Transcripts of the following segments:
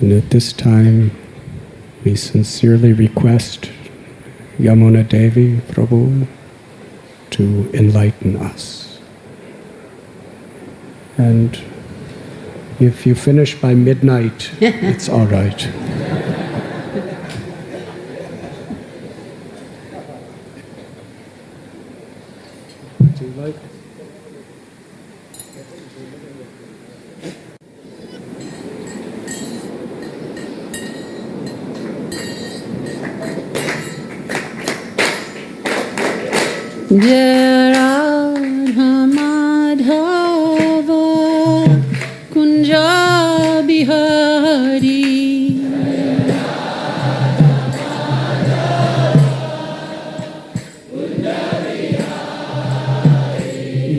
And at this time, we sincerely request Yamuna Devi, Prabhu, to enlighten us. And if you finish by midnight, it's all right. Do you like? Jai Radha Madhava Kunja Bihari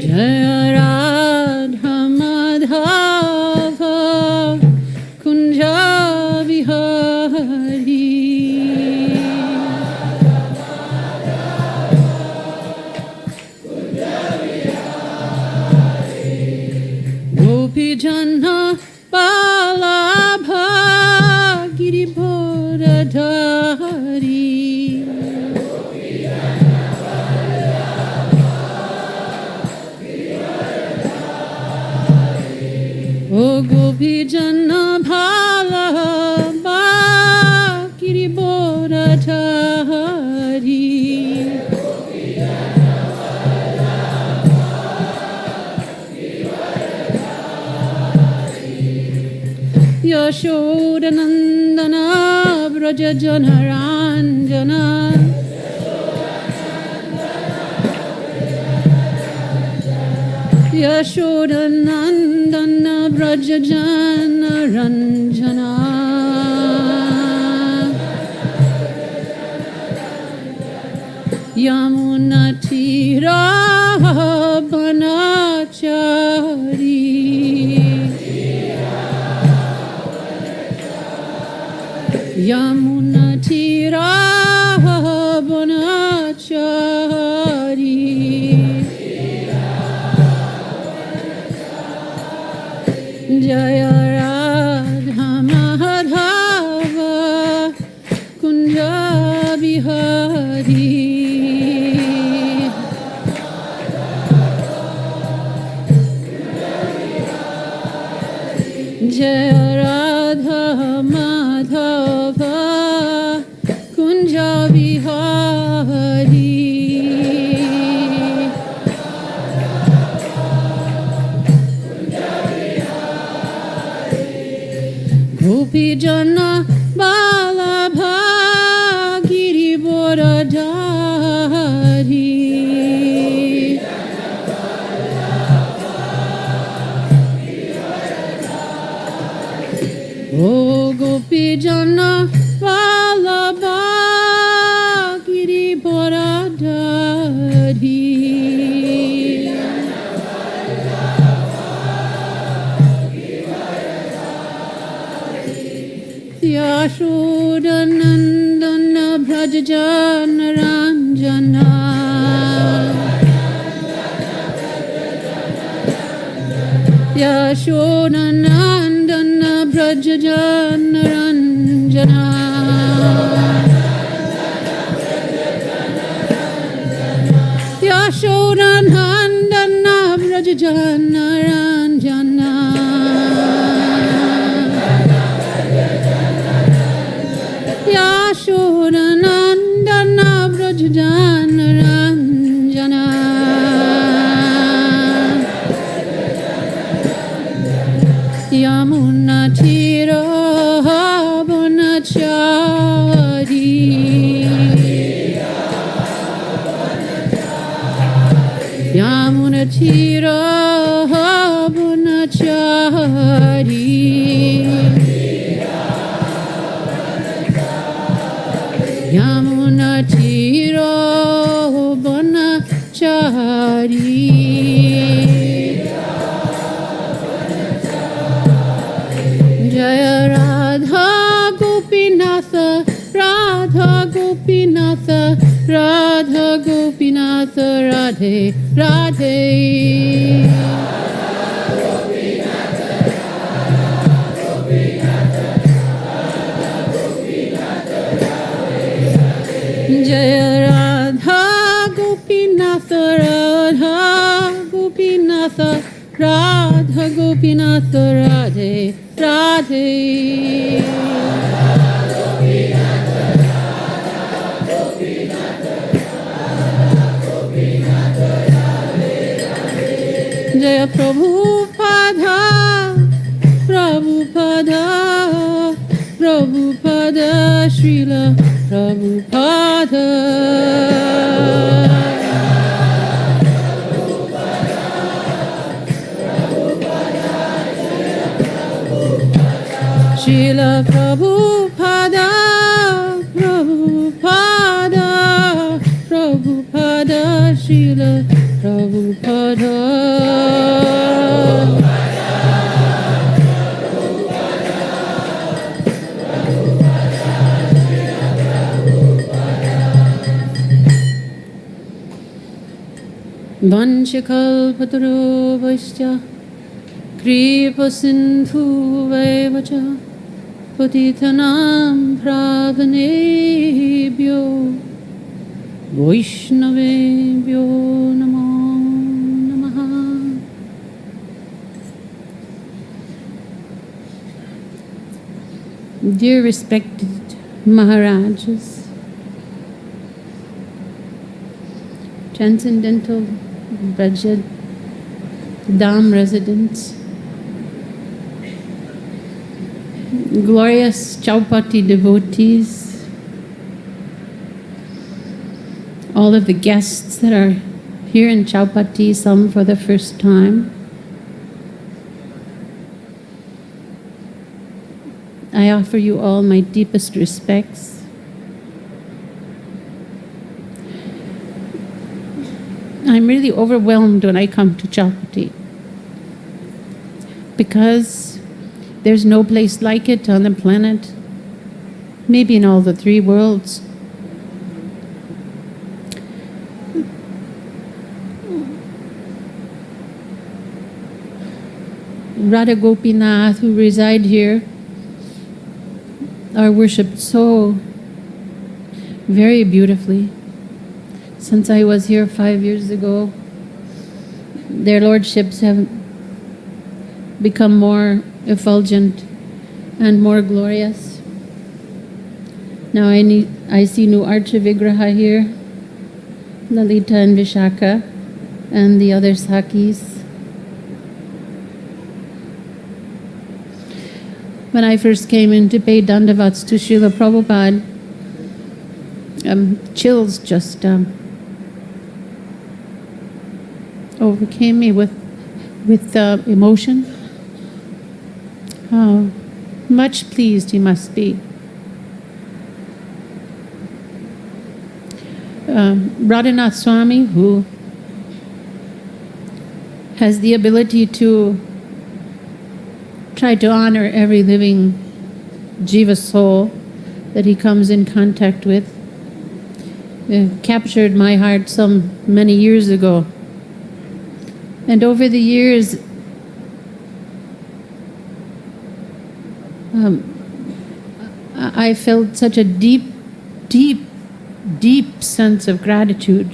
Jai Radha Madhava Kunja Bihari Jana Balabha Giribhoradhari O Gopi Jana Balabha Giribhoradhari Yashodanandana Braja Janaranjana Yashodanandana Braja Janaranjana Yamuna Tira Banachari Yamuna Tira Banachari Jaya Radha Madhava Kunja Bihari Jaya Radha Madhava Kunja Bihari Gopi Jana Balabha Giribhoradhari O Gopi Jana Balabha Giribhoradhari Yashodanandana Braja Janaranjana Yashodanandana Braja Janaranjana Yashodanandana Braja Janaranjana Yashodanandana Braja Janaranjana Yamuna Tira Banachari Yamuna Tira Banachari Yamuna Tira Banachari Jaya Radha Gopinatha Radha Gopinatha Radha Gopinatha Radhe Radhe Radhe Radhe. Jaya Prabhupada, Prabhupada, Prabhupada, Srila Prabhupada. Srila Prabhupada, Prabhupada, Prabhupada, Srila Prabhupada. Vanchakalpatarobhaisya Kripasindhuvaevacha Patitanam Pravanebhyo Vaishnavebhyo Namo Namaha. Dear respected Maharajas, Transcendental Braja Dham residents, glorious Chowpatty devotees, all of the guests that are here in Chowpatty, some for the first time. I offer you all my deepest respects. I'm really overwhelmed when I come to Chowpatty because there's no place like it on the planet, maybe in all the three worlds. Radha Gopinath, who reside here, are worshipped so very beautifully. Since I was here 5 years ago, their lordships have become more effulgent and more glorious. Now I see new Archa Vigraha here, Lalita and Vishaka, and the other Sakis. When I first came in to pay Dandavats to Srila Prabhupada, chills just overcame me with emotion. How much pleased he must be. Radhanath Swami, who has the ability to try to honor every living jiva soul that he comes in contact with, captured my heart some many years ago. And over the years, I felt such a deep, deep, deep sense of gratitude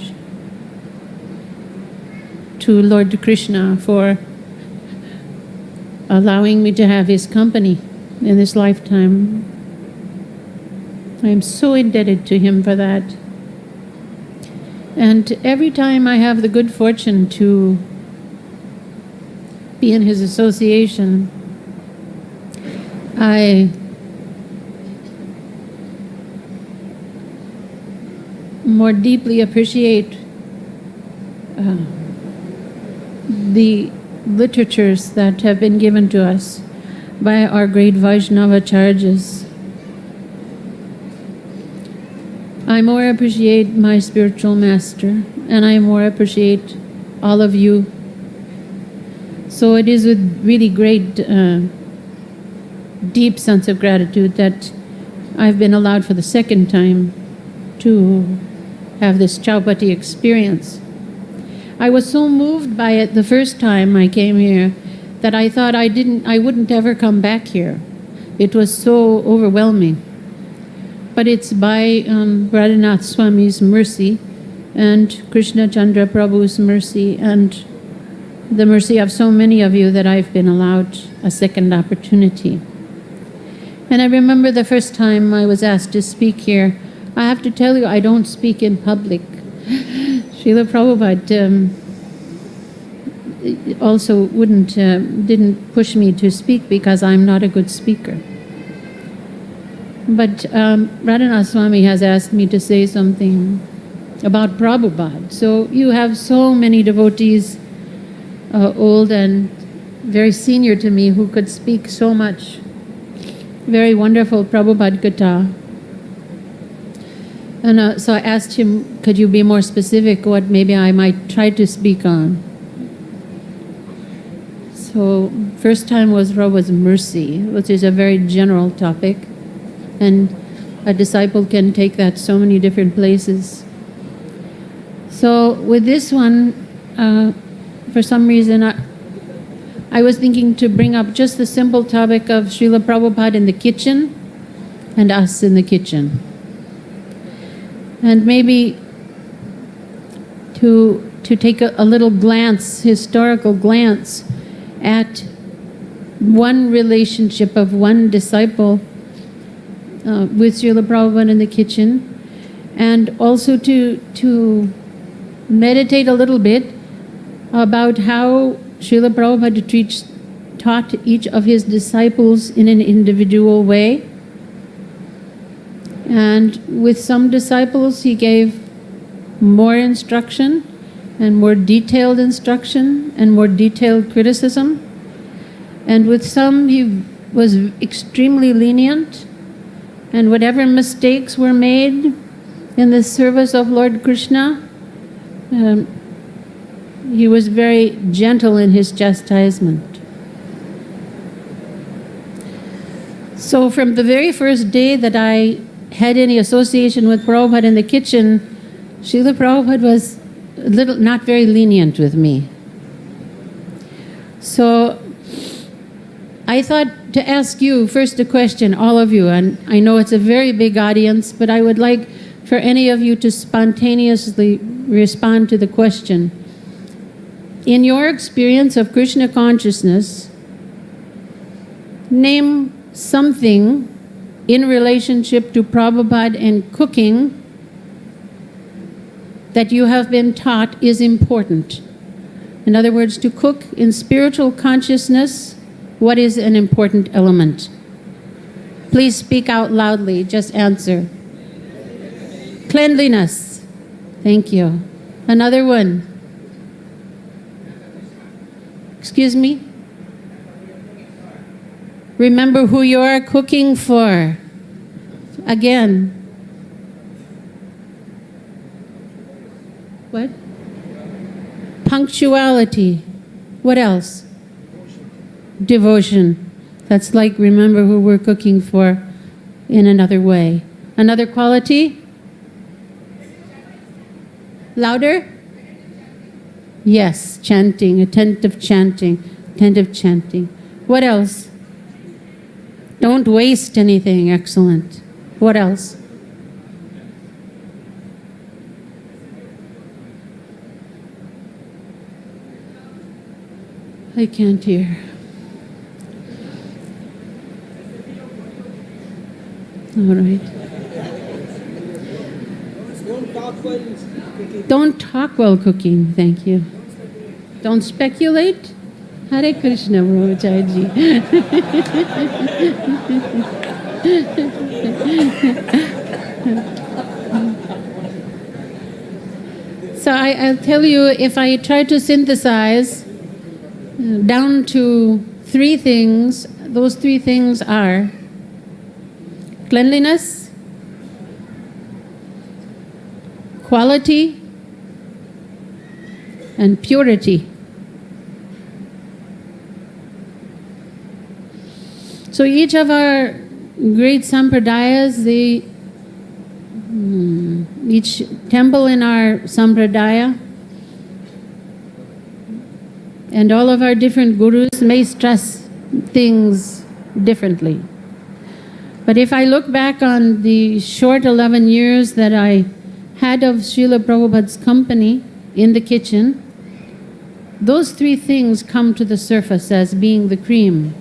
to Lord Krishna for allowing me to have his company in this lifetime. I am so indebted to him for that. And every time I have the good fortune to be in his association, I more deeply appreciate the literatures that have been given to us by our great Vaishnava-acharyas. I more appreciate my spiritual master, and I more appreciate all of you. So it is with really great, deep sense of gratitude that I've been allowed for the second time to have this Chowpatty experience. I was so moved by it the first time I came here that I thought I wouldn't ever come back here. It was so overwhelming. But it's by Radhanath Swami's mercy and Krishna Chandra Prabhu's mercy and the mercy of so many of you that I've been allowed a second opportunity. And I remember the first time I was asked to speak here. I have to tell you, I don't speak in public. Srila Prabhupada also didn't push me to speak because I'm not a good speaker. But Radhanath Swami has asked me to say something about Prabhupada. So you have so many devotees, old and very senior to me, who could speak so much. Very wonderful Prabhupada Katha. And so I asked him, could you be more specific what maybe I might try to speak on? So first time was mercy, which is a very general topic. And a disciple can take that so many different places. So with this one, for some reason, I was thinking to bring up just the simple topic of Srila Prabhupada in the kitchen and us in the kitchen. And maybe to take a little glance, historical glance, at one relationship of one disciple with Srila Prabhupada in the kitchen, and also to meditate a little bit about how Srila Prabhupada taught each of his disciples in an individual way. And with some disciples he gave more instruction and more detailed instruction and more detailed criticism. And with some he was extremely lenient, and whatever mistakes were made in the service of Lord Krishna, he was very gentle in his chastisement. So from the very first day that I had any association with Prabhupada in the kitchen, Srila Prabhupada was not very lenient with me. So I thought to ask you first a question, all of you, and I know it's a very big audience, but I would like for any of you to spontaneously respond to the question. In your experience of Krishna consciousness, name something in relationship to Prabhupada and cooking that you have been taught is important. In other words, to cook in spiritual consciousness, what is an important element? Please speak out loudly, just answer. Cleanliness. Thank you. Another one. Excuse me? Remember who you are cooking for. Again. What? Punctuality. What else? Devotion. That's like remember who we're cooking for in another way. Another quality? Louder? Yes, chanting, attentive chanting, attentive chanting. What else? Don't waste anything. Excellent. What else? I can't hear. All right. Don't talk while cooking. Thank you. Don't speculate. Hare Krishna, Prabhupada. So I'll tell you, if I try to synthesize down to three things, those three things are cleanliness, quality, and purity. So each of our great sampradayas, each temple in our sampradaya, and all of our different gurus may stress things differently. But if I look back on the short 11 years that I had of Srila Prabhupada's company in the kitchen, those three things come to the surface as being the cream.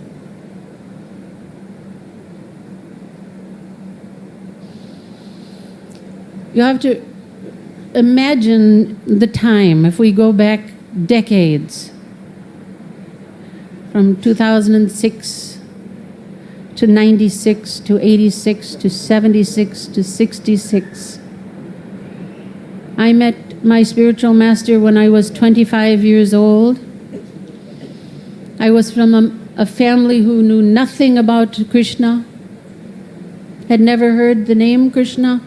You have to imagine the time, if we go back decades, from 2006 to 96 to 86 to 76 to 66. I met my spiritual master when I was 25 years old. I was from a family who knew nothing about Krishna, had never heard the name Krishna,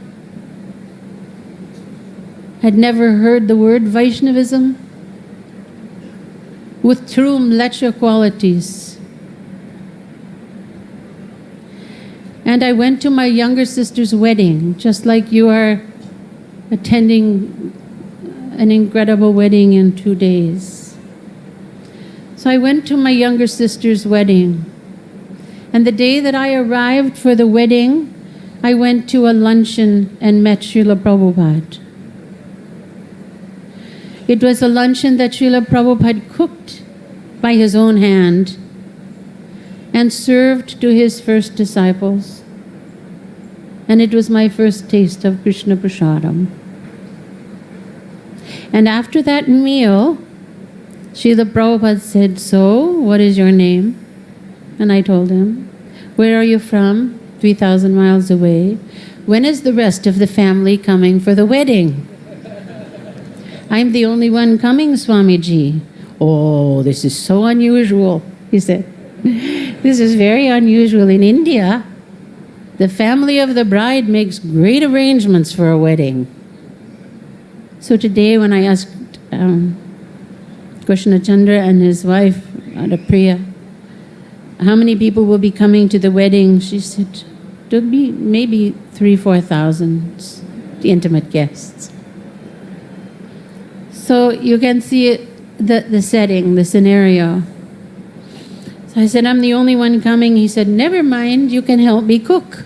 had never heard the word Vaishnavism, with true mlecha qualities. And I went to my younger sister's wedding, just like you are attending an incredible wedding in 2 days. So I went to my younger sister's wedding. And the day that I arrived for the wedding, I went to a luncheon and met Srila Prabhupada. It was a luncheon that Srila Prabhupada cooked by his own hand and served to his first disciples. And it was my first taste of Krishna Prasadam. And after that meal, Srila Prabhupada said, "So, what is your name?" And I told him, "Where are you from?" 3,000 miles away. "When is the rest of the family coming for the wedding?" "I'm the only one coming, Swamiji." "Oh, this is so unusual," he said. "This is very unusual in India. The family of the bride makes great arrangements for a wedding." So today when I asked Krishna Chandra and his wife, Priya, how many people will be coming to the wedding, she said, there'll be maybe 3,000-4,000 intimate guests. So you can see the setting, the scenario. So I said, "I'm the only one coming." He said, "Never mind, you can help me cook."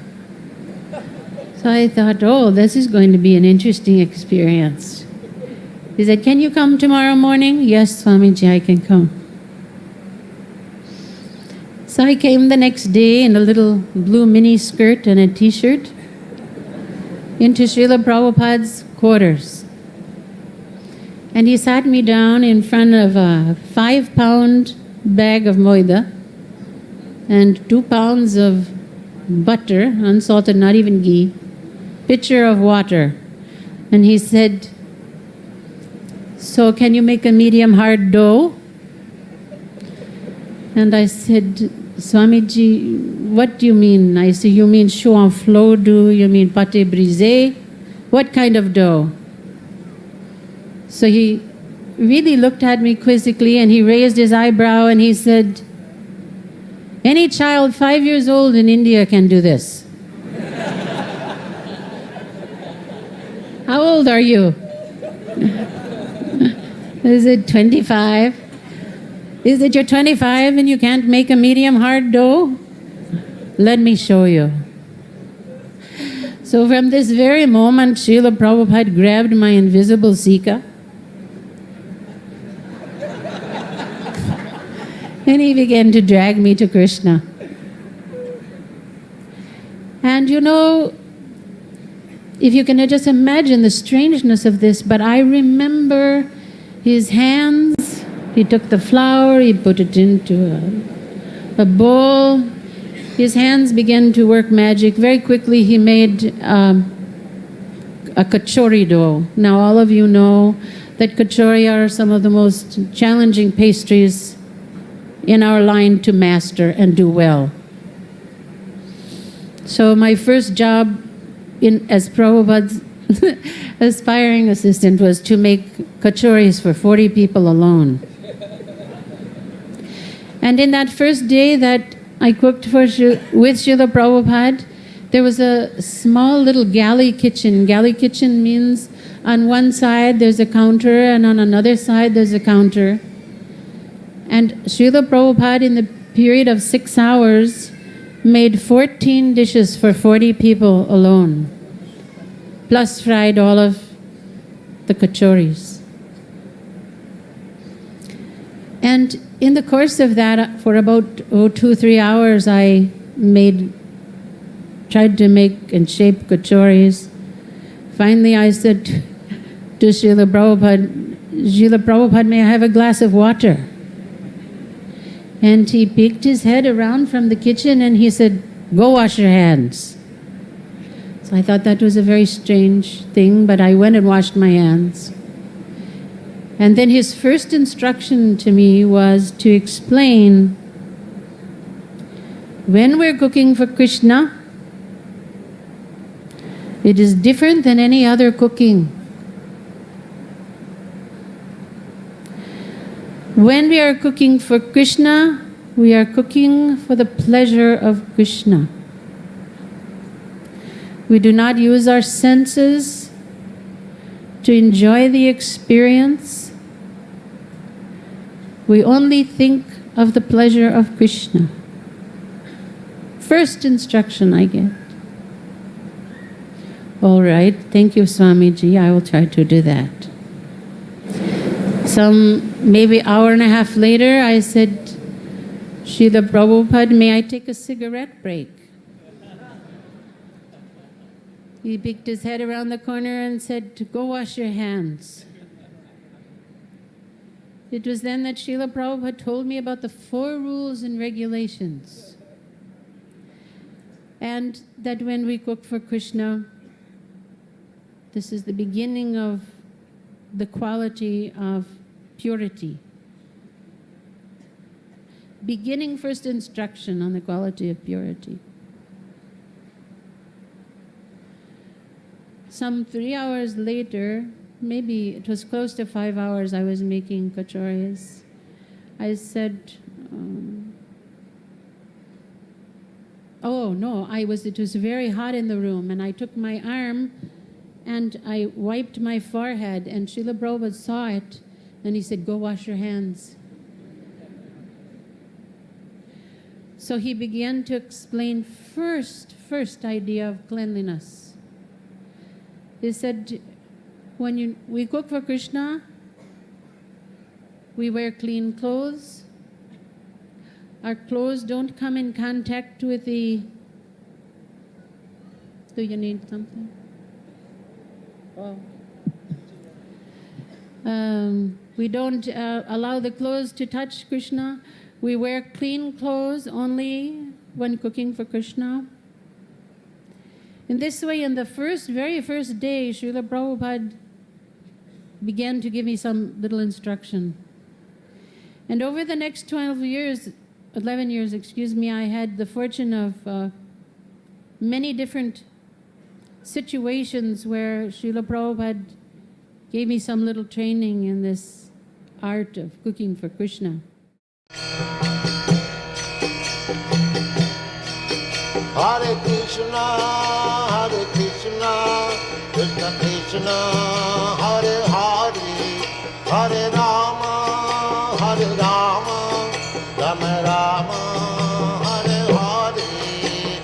So I thought, oh, this is going to be an interesting experience. He said, "Can you come tomorrow morning?" "Yes, Swamiji, I can come." So I came the next day in a little blue mini skirt and a t-shirt into Srila Prabhupada's quarters. And he sat me down in front of a 5-pound bag of moida and 2 pounds of butter, unsalted, not even ghee, pitcher of water. And he said, "So can you make a medium hard dough?" And I said, "Swamiji, what do you mean?" I said, "You mean chaud en flot dough? You mean pâté brisé? What kind of dough?" So he really looked at me quizzically and he raised his eyebrow and he said, "Any child 5 years old in India can do this." "How old are you?" I said, 25. "Is it you're 25 and you can't make a medium hard dough? Let me show you." So from this very moment, Srila Prabhupada grabbed my invisible Sika and he began to drag me to Krishna. And you know, if you can just imagine the strangeness of this, but I remember his hands, he took the flour, he put it into a bowl. His hands began to work magic. Very quickly he made a kachori dough. Now all of you know that kachori are some of the most challenging pastries in our line to master and do well. So my first job as Prabhupada's aspiring assistant was to make kachoris for 40 people alone. And in that first day that I cooked with Srila Prabhupada, there was a small little galley kitchen. Galley kitchen means on one side there's a counter and on another side there's a counter. And Srila Prabhupada, in the period of 6 hours, made 14 dishes for 40 people alone, plus fried all of the kachoris. And in the course of that, for about 2-3 hours, I tried to make and shape kachoris. Finally, I said to Srila Prabhupada, may I have a glass of water? And he peeked his head around from the kitchen and he said, go wash your hands. So I thought that was a very strange thing, but I went and washed my hands. And then his first instruction to me was to explain, when we're cooking for Krishna, it is different than any other cooking. When we are cooking for Krishna, we are cooking for the pleasure of Krishna. We do not use our senses to enjoy the experience. We only think of the pleasure of Krishna. First instruction I get. All right, thank you, Swamiji. I will try to do that. Some maybe hour and a half later, I said, Srila Prabhupada, may I take a cigarette break? He peeked his head around the corner and said, go wash your hands. It was then that Srila Prabhupada told me about the 4 rules and regulations. And that when we cook for Krishna, this is the beginning of the quality of purity. Beginning first instruction on the quality of purity. Some 3 hours later, maybe it was close to 5 hours, I was making kachoris. I said, it was very hot in the room, and I took my arm and I wiped my forehead, and Srila Prabhupada saw it, and he said, go wash your hands. So he began to explain first idea of cleanliness. He said, when we cook for Krishna, we wear clean clothes. Our clothes don't come in contact with the... Do you need something? Oh. We don't allow the clothes to touch Krishna. We wear clean clothes only when cooking for Krishna. In this way, in the very first day, Srila Prabhupada began to give me some little instruction. And over the next 11 years, I had the fortune of many different situations where Srila Prabhupada gave me some little training in this art of cooking for Krishna. Hare Krishna, Krishna Krishna,